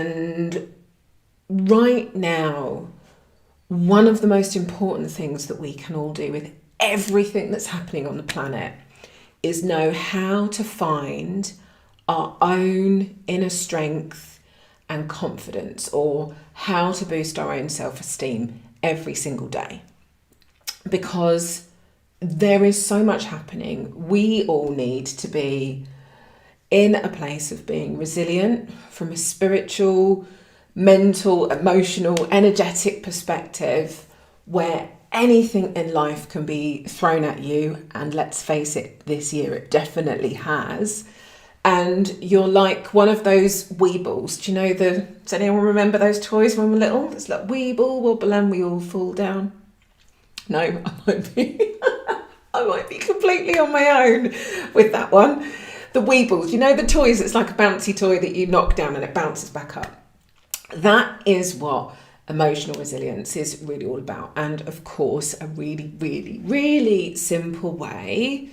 And right now, one of the most important things that we can all do with everything that's happening on the planet is know how to find our own inner strength and confidence, or how to boost our own self-esteem every single day. Because there is so much happening. We all need to be in a place of being resilient from a spiritual, mental, emotional, energetic perspective, where anything in life can be thrown at you. And let's face it, this year it definitely has. And you're like one of those Weebles. Do you know does anyone remember those toys when we were little? It's like Weeble, wobble, and we all fall down. No, I might be completely on my own with that one. The Weebles, you know, the toys, it's like a bouncy toy that you knock down and it bounces back up. That is what emotional resilience is really all about. And of course, a really, really, really simple way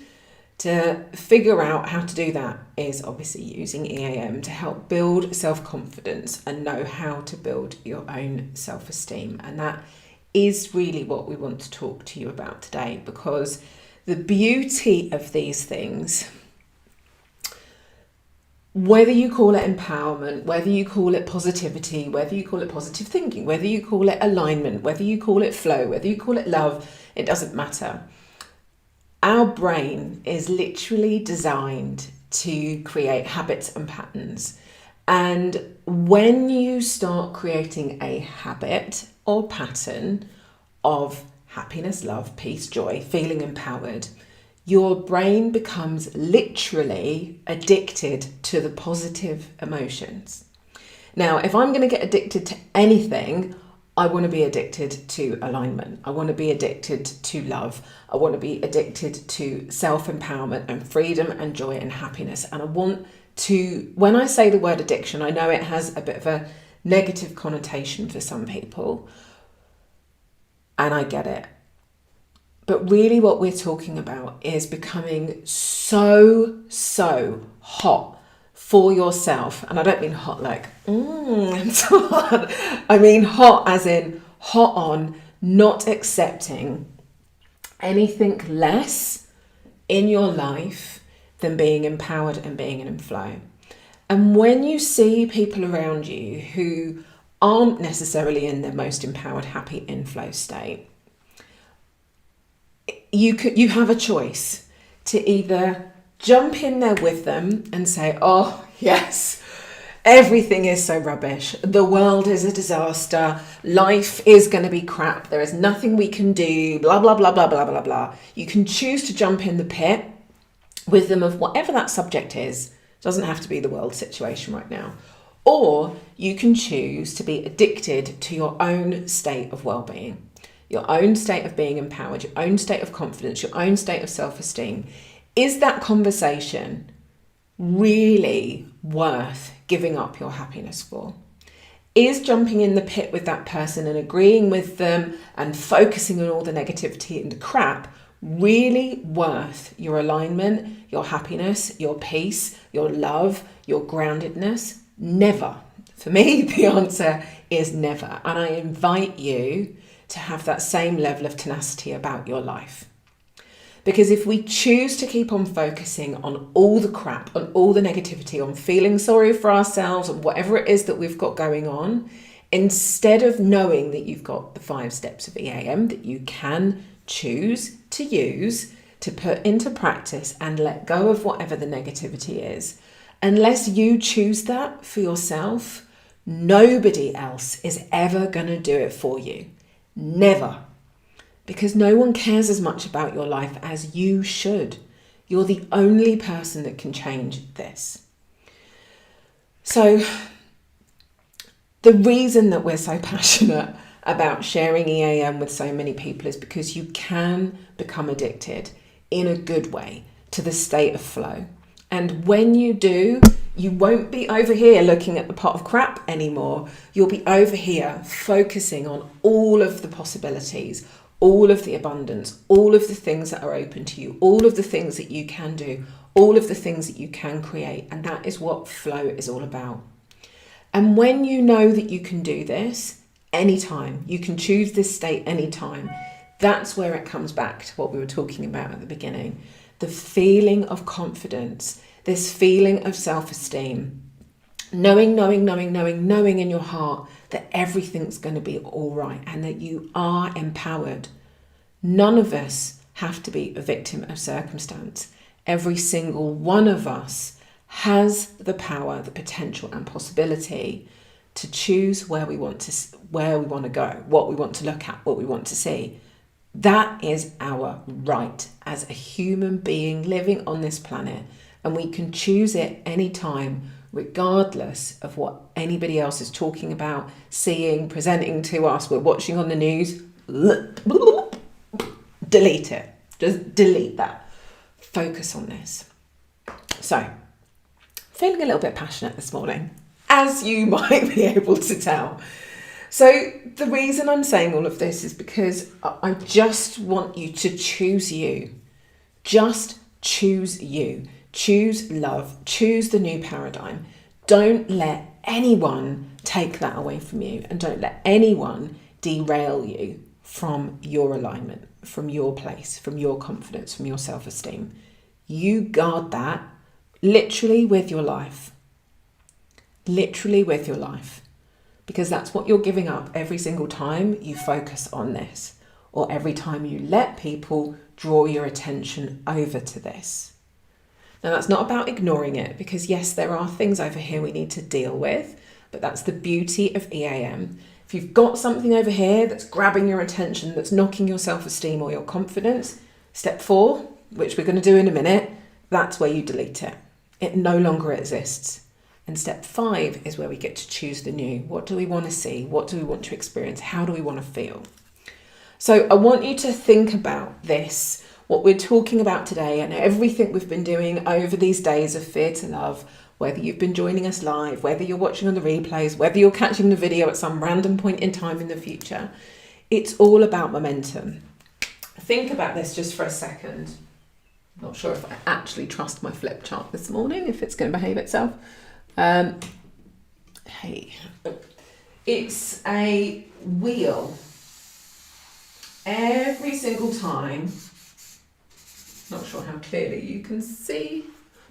to figure out how to do that is obviously using EAM to help build self-confidence and know how to build your own self-esteem. And that is really what we want to talk to you about today, because the beauty of these things, whether you call it empowerment, whether you call it positivity, whether you call it positive thinking, whether you call it alignment, whether you call it flow, whether you call it love, it doesn't matter. Our brain is literally designed to create habits and patterns. And when you start creating a habit or pattern of happiness, love, peace, joy, feeling empowered, your brain becomes literally addicted to the positive emotions. Now, if I'm going to get addicted to anything, I want to be addicted to alignment. I want to be addicted to love. I want to be addicted to self-empowerment and freedom and joy and happiness. And I want to, when I say the word addiction, I know it has a bit of a negative connotation for some people, and I get it. But really what we're talking about is becoming so hot for yourself. And I don't mean hot like, it's hot. I mean hot as in hot on, not accepting anything less in your life than being empowered and being in flow. And when you see people around you who aren't necessarily in their most empowered, happy, in-flow state, you have a choice to either jump in there with them and say, oh yes, everything is so rubbish, the world is a disaster, life is going to be crap, there is nothing we can do, blah blah blah blah blah blah blah. You can choose to jump in the pit with them of whatever that subject is. It doesn't have to be the world situation right now. Or you can choose to be addicted to your own state of well-being, your own state of being empowered, your own state of confidence, your own state of self-esteem. Is that conversation really worth giving up your happiness for? Is jumping in the pit with that person and agreeing with them and focusing on all the negativity and the crap really worth your alignment, your happiness, your peace, your love, your groundedness? Never. For me, the answer is never. And I invite you to have that same level of tenacity about your life. Because if we choose to keep on focusing on all the crap, on all the negativity, on feeling sorry for ourselves, and whatever it is that we've got going on, instead of knowing that you've got the 5 steps of EAM that you can choose to use to put into practice and let go of whatever the negativity is, unless you choose that for yourself, nobody else is ever going to do it for you. Never. Because no one cares as much about your life as you should. You're the only person that can change this. So the reason that we're so passionate about sharing EAM with so many people is because you can become addicted in a good way to the state of flow. And when you do, you won't be over here looking at the pot of crap anymore. You'll be over here focusing on all of the possibilities, all of the abundance, all of the things that are open to you, all of the things that you can do, all of the things that you can create. And that is what flow is all about. And when you know that you can do this anytime, you can choose this state anytime, that's where it comes back to what we were talking about at the beginning. The feeling of confidence, this feeling of self-esteem, knowing in your heart that everything's going to be all right and that you are empowered. None of us have to be a victim of circumstance. Every single one of us has the power, the potential and possibility to choose where we want to go, what we want to look at, what we want to see. That is our right as a human being living on this planet, and we can choose it anytime, regardless of what anybody else is talking about, seeing, presenting to us, we're watching on the news. Delete it. Just delete that. Focus on this. So, feeling a little bit passionate this morning, as you might be able to tell. So the reason I'm saying all of this is because I just want you to choose you. Just choose you. Choose love. Choose the new paradigm. Don't let anyone take that away from you, and don't let anyone derail you from your alignment, from your place, from your confidence, from your self-esteem. You guard that literally with your life. Literally with your life. Because that's what you're giving up every single time you focus on this, or every time you let people draw your attention over to this. Now, that's not about ignoring it, because yes, there are things over here we need to deal with, but that's the beauty of EAM. If you've got something over here that's grabbing your attention, that's knocking your self-esteem or your confidence, step 4, which we're going to do in a minute, that's where you delete it. It no longer exists. And step 5 is where we get to choose the new. What do we want to see? What do we want to experience? How do we want to feel? So I want you to think about this, what we're talking about today, and everything we've been doing over these days of Fear to Love, whether you've been joining us live, whether you're watching on the replays, whether you're catching the video at some random point in time in the future. It's all about momentum. Think about this just for a second. Not sure if I actually trust my flip chart this morning, if it's going to behave itself. Hey, it's a wheel. Every single time, not sure how clearly you can see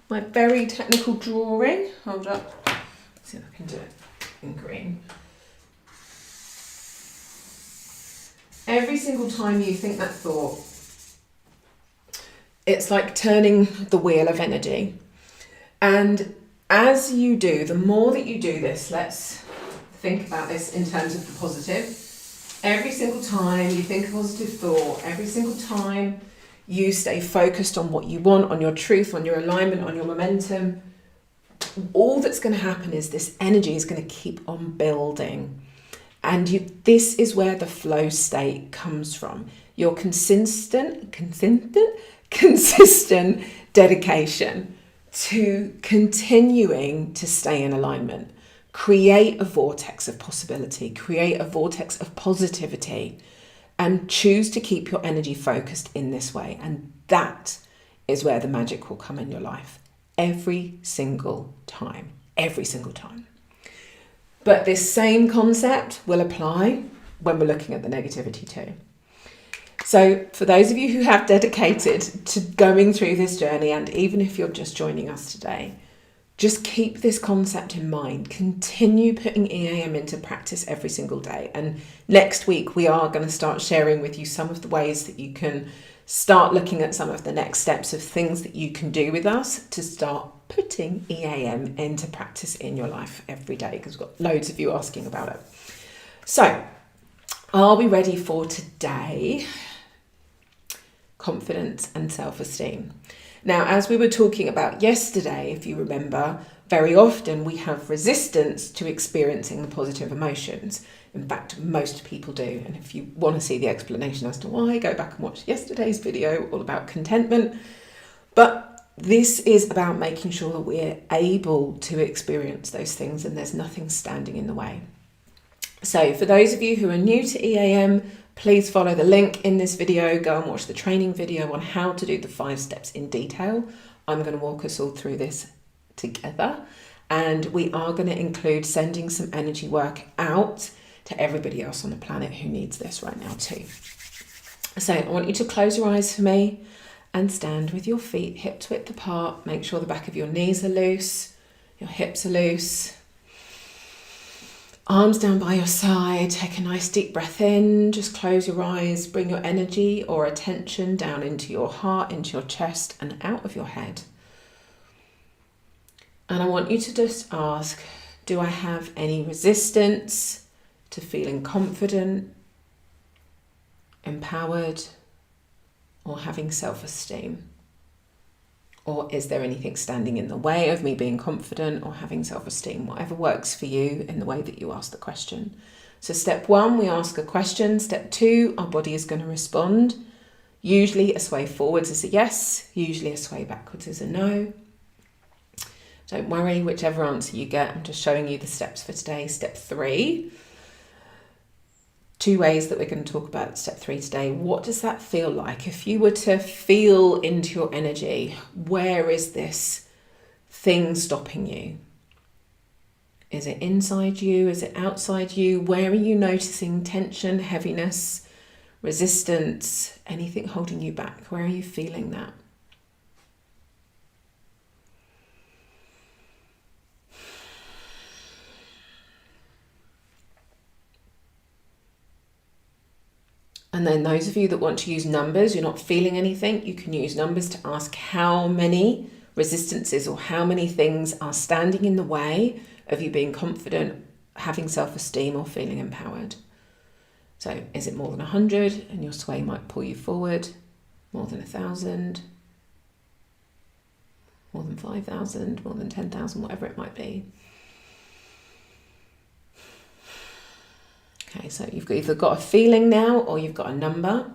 my very technical drawing. Hold up, let's see if I can do it in green. Every single time you think that thought, it's like turning the wheel of energy. And as you do, the more that you do this, let's think about this in terms of the positive. Every single time you think a positive thought, every single time you stay focused on what you want, on your truth, on your alignment, on your momentum, all that's going to happen is this energy is going to keep on building. And this is where the flow state comes from. Your consistent dedication to continuing to stay in alignment. Create a vortex of possibility, create a vortex of positivity, and choose to keep your energy focused in this way. And that is where the magic will come in your life. Every single time. Every single time. But this same concept will apply when we're looking at the negativity too. So for those of you who have dedicated to going through this journey, and even if you're just joining us today, just keep this concept in mind. Continue putting EAM into practice every single day. And next week, we are going to start sharing with you some of the ways that you can start looking at some of the next steps of things that you can do with us to start putting EAM into practice in your life every day, because we've got loads of you asking about it. So, are we ready for today? Confidence and self-esteem. Now, as we were talking about yesterday, if you remember, very often we have resistance to experiencing the positive emotions. In fact, most people do. And if you want to see the explanation as to why, go back and watch yesterday's video all about contentment. But this is about making sure that we're able to experience those things and there's nothing standing in the way. So for those of you who are new to EAM, please follow the link in this video. Go and watch the training video on how to do the 5 steps in detail. I'm going to walk us all through this together. And we are going to include sending some energy work out to everybody else on the planet who needs this right now too. So I want you to close your eyes for me and stand with your feet hip width apart. Make sure the back of your knees are loose, your hips are loose. Arms down by your side. Take a nice deep breath in. Just close your eyes. Bring your energy or attention down into your heart, into your chest and out of your head. And I want you to just ask, do I have any resistance to feeling confident, empowered, or having self-esteem? Or is there anything standing in the way of me being confident or having self-esteem? Whatever works for you in the way that you ask the question. So step 1, we ask a question. Step 2, our body is going to respond. Usually a sway forwards is a yes. Usually a sway backwards is a no. Don't worry, whichever answer you get. I'm just showing you the steps for today. Step 3. 2 ways that we're going to talk about step 3 today. What does that feel like? If you were to feel into your energy, where is this thing stopping you? Is it inside you? Is it outside you? Where are you noticing tension, heaviness, resistance, anything holding you back? Where are you feeling that? And then those of you that want to use numbers, you're not feeling anything, you can use numbers to ask how many resistances or how many things are standing in the way of you being confident, having self-esteem or feeling empowered. So is it more than 100 and your sway might pull you forward? More than 1,000? More than 5,000? More than 10,000? Whatever it might be. Okay, so you've either got a feeling now or you've got a number.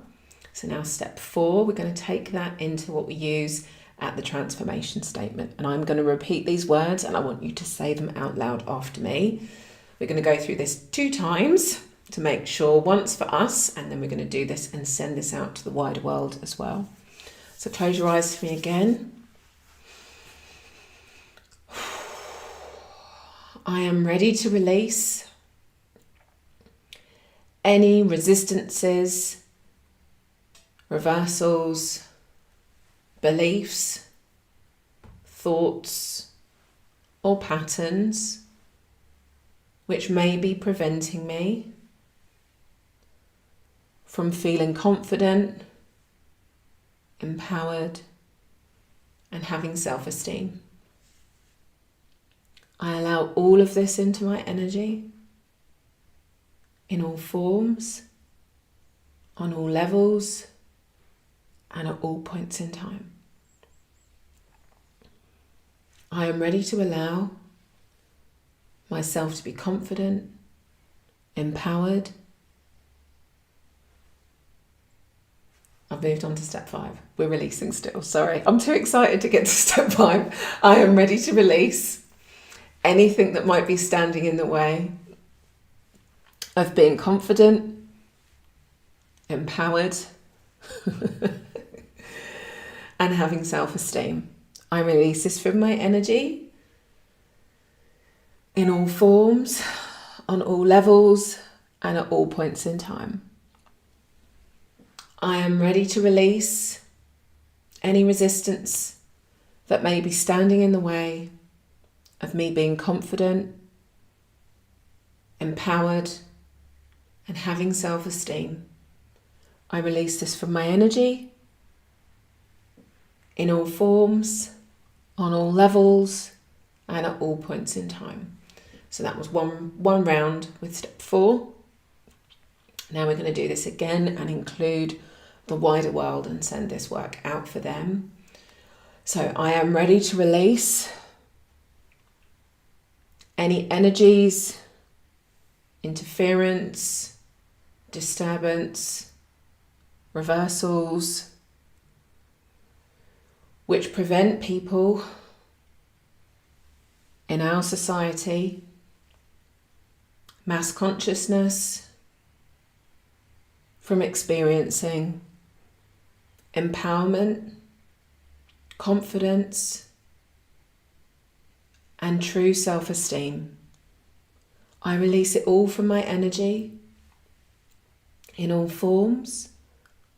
So now step 4, we're going to take that into what we use at the transformation statement. And I'm going to repeat these words and I want you to say them out loud after me. We're going to go through this 2 times to make sure, once for us, and then we're going to do this and send this out to the wider world as well. So close your eyes for me again. I am ready to release any resistances, reversals, beliefs, thoughts, or patterns which may be preventing me from feeling confident, empowered, and having self-esteem. I allow all of this into my energy in all forms, on all levels, and at all points in time. I am ready to allow myself to be confident, empowered. I've moved on to step 5. We're releasing still, sorry. I'm too excited to get to step 5. I am ready to release anything that might be standing in the way of being confident, empowered, and having self-esteem. I release this from my energy in all forms, on all levels, and at all points in time. I am ready to release any resistance that may be standing in the way of me being confident, empowered, and having self-esteem. I release this from my energy in all forms, on all levels, and at all points in time. So that was one round with step 4. Now we're going to do this again and include the wider world and send this work out for them. So I am ready to release any energies, interference, disturbance, reversals, which prevent people in our society, mass consciousness, from experiencing empowerment, confidence, and true self-esteem. I release it all from my energy, in all forms,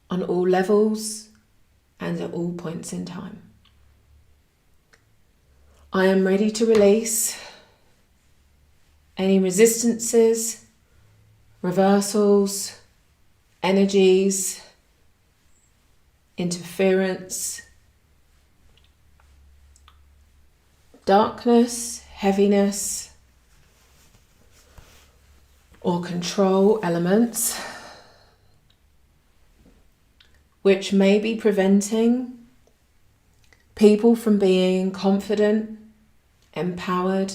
on all levels, and at all points in time. I am ready to release any resistances, reversals, energies, interference, darkness, heaviness, or control elements which may be preventing people from being confident, empowered,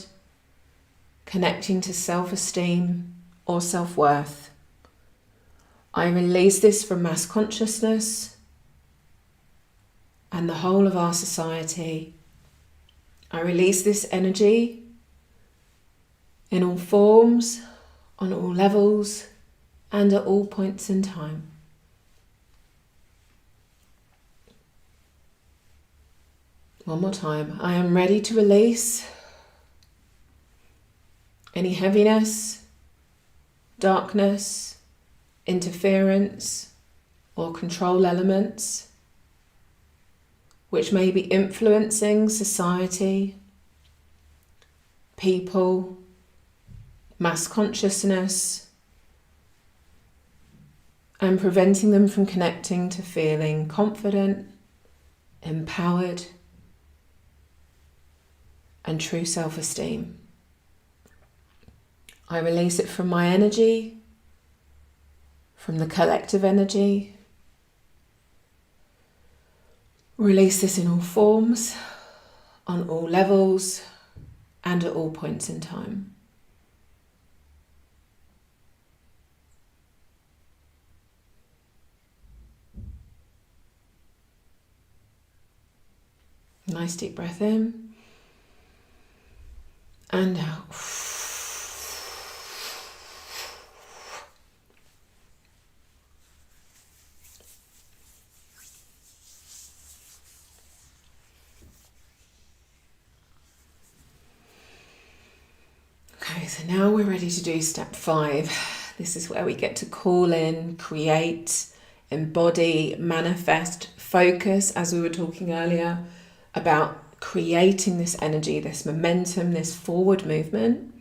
connecting to self-esteem or self-worth. I release this from mass consciousness and the whole of our society. I release this energy in all forms, on all levels, and at all points in time. One more time. I am ready to release any heaviness, darkness, interference, or control elements which may be influencing society, people, mass consciousness, and preventing them from connecting to feeling confident, empowered, and true self-esteem. I release it from my energy, from the collective energy. Release this in all forms, on all levels, and at all points in time. Nice deep breath in and out. Okay, so now we're ready to do step 5. This is where we get to call in, create, embody, manifest, focus, as we were talking earlier, about creating this energy, this momentum, this forward movement,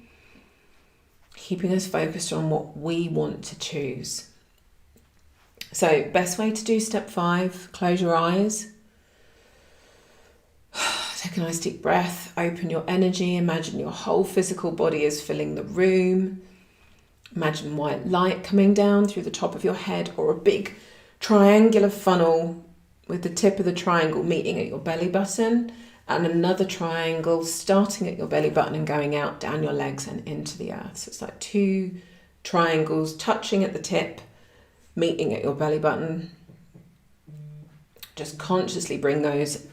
keeping us focused on what we want to choose. So, best way to do step 5, close your eyes. Take a nice deep breath, open your energy, imagine your whole physical body is filling the room. Imagine white light coming down through the top of your head, or a big triangular funnel with the tip of the triangle meeting at your belly button, and another triangle starting at your belly button and going out down your legs and into the earth. So it's like 2 triangles touching at the tip, meeting at your belly button. Just consciously bring those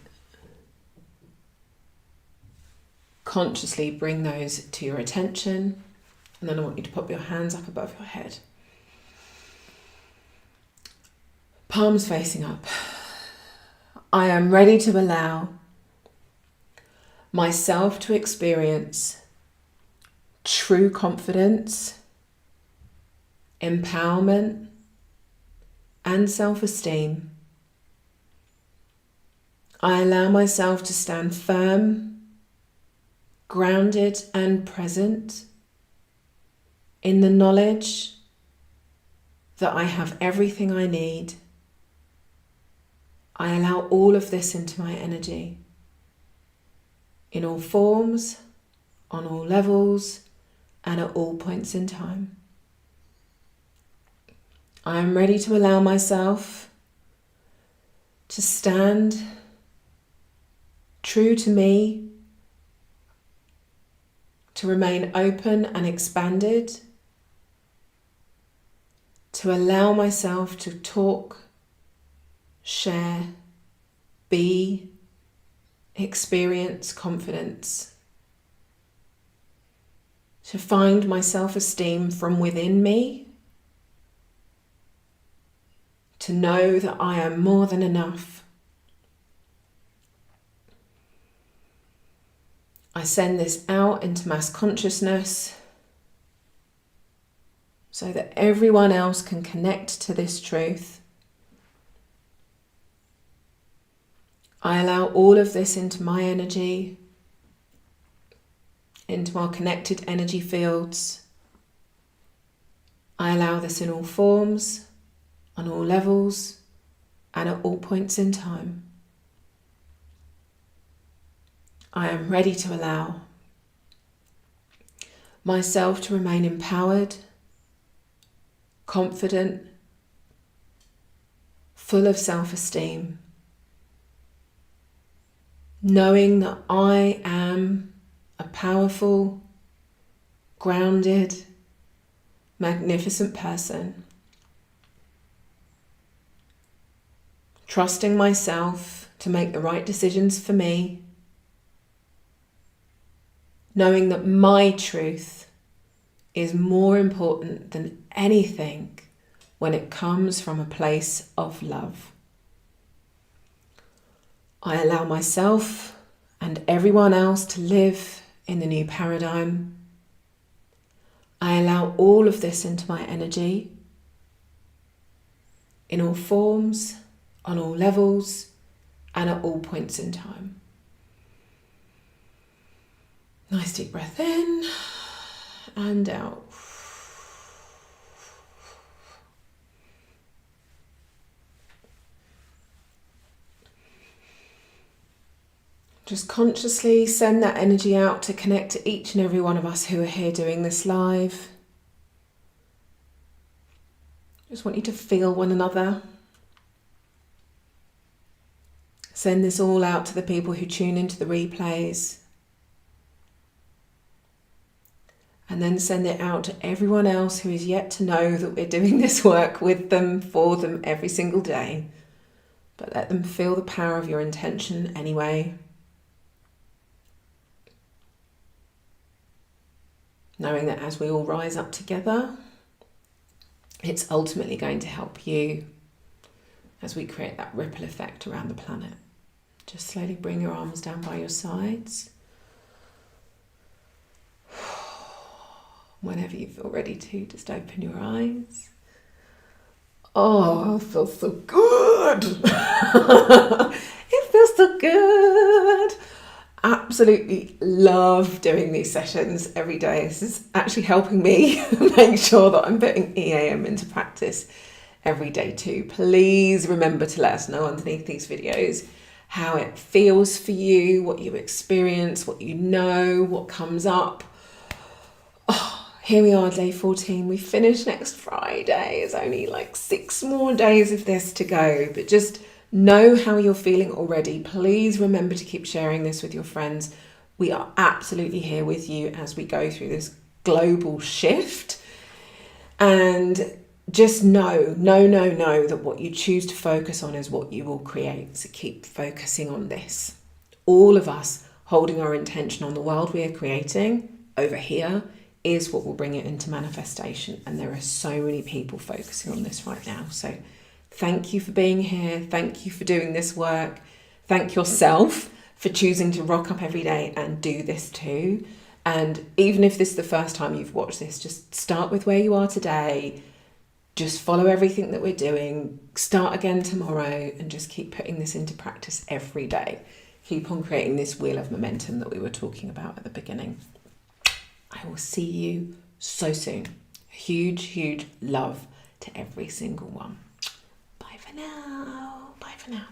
to your attention. And then I want you to pop your hands up above your head. Palms facing up. I am ready to allow myself to experience true confidence, empowerment, and self-esteem. I allow myself to stand firm, grounded and present in the knowledge that I have everything I need. I allow all of this into my energy, in all forms, on all levels, and at all points in time. I am ready to allow myself to stand true to me, to remain open and expanded, to allow myself to talk, share, be, experience confidence, to find my self-esteem from within me, to know that I am more than enough. I send this out into mass consciousness so that everyone else can connect to this truth. I allow all of this into my energy, into our connected energy fields. I allow this in all forms, on all levels, and at all points in time. I am ready to allow myself to remain empowered, confident, full of self-esteem, knowing that I am a powerful, grounded, magnificent person, trusting myself to make the right decisions for me, knowing that my truth is more important than anything when it comes from a place of love. I allow myself and everyone else to live in the new paradigm. I allow all of this into my energy, in all forms, on all levels, and at all points in time. Nice deep breath in and out. Just consciously send that energy out to connect to each and every one of us who are here doing this live. Just want you to feel one another. Send this all out to the people who tune into the replays. And then send it out to everyone else who is yet to know that we're doing this work with them, for them, every single day. But let them feel the power of your intention anyway. Knowing that as we all rise up together, it's ultimately going to help you as we create that ripple effect around the planet. Just slowly bring your arms down by your sides. Whenever you feel ready to, just open your eyes. Oh, it feels so good. It feels so good. Absolutely love doing these sessions every day. This is actually helping me make sure that I'm putting EAM into practice every day too. Please remember to let us know underneath these videos how it feels for you, what you experience, what you know, what comes up. Oh, here we are, day 14. We finish next Friday. It's only like 6 more days of this to go, but just know how you're feeling already. Please remember to keep sharing this with your friends. We are absolutely here with you as we go through this global shift. And just know that what you choose to focus on is what you will create. So keep focusing on this. All of us holding our intention on the world we are creating over here is what will bring it into manifestation. And there are so many people focusing on this right now. So thank you for being here. Thank you for doing this work. Thank yourself for choosing to rock up every day and do this too. And even if this is the first time you've watched this, just start with where you are today. Just follow everything that we're doing. Start again tomorrow and just keep putting this into practice every day. Keep on creating this wheel of momentum that we were talking about at the beginning. I will see you so soon. Huge, huge love to every single one. Bye for now. Bye for now.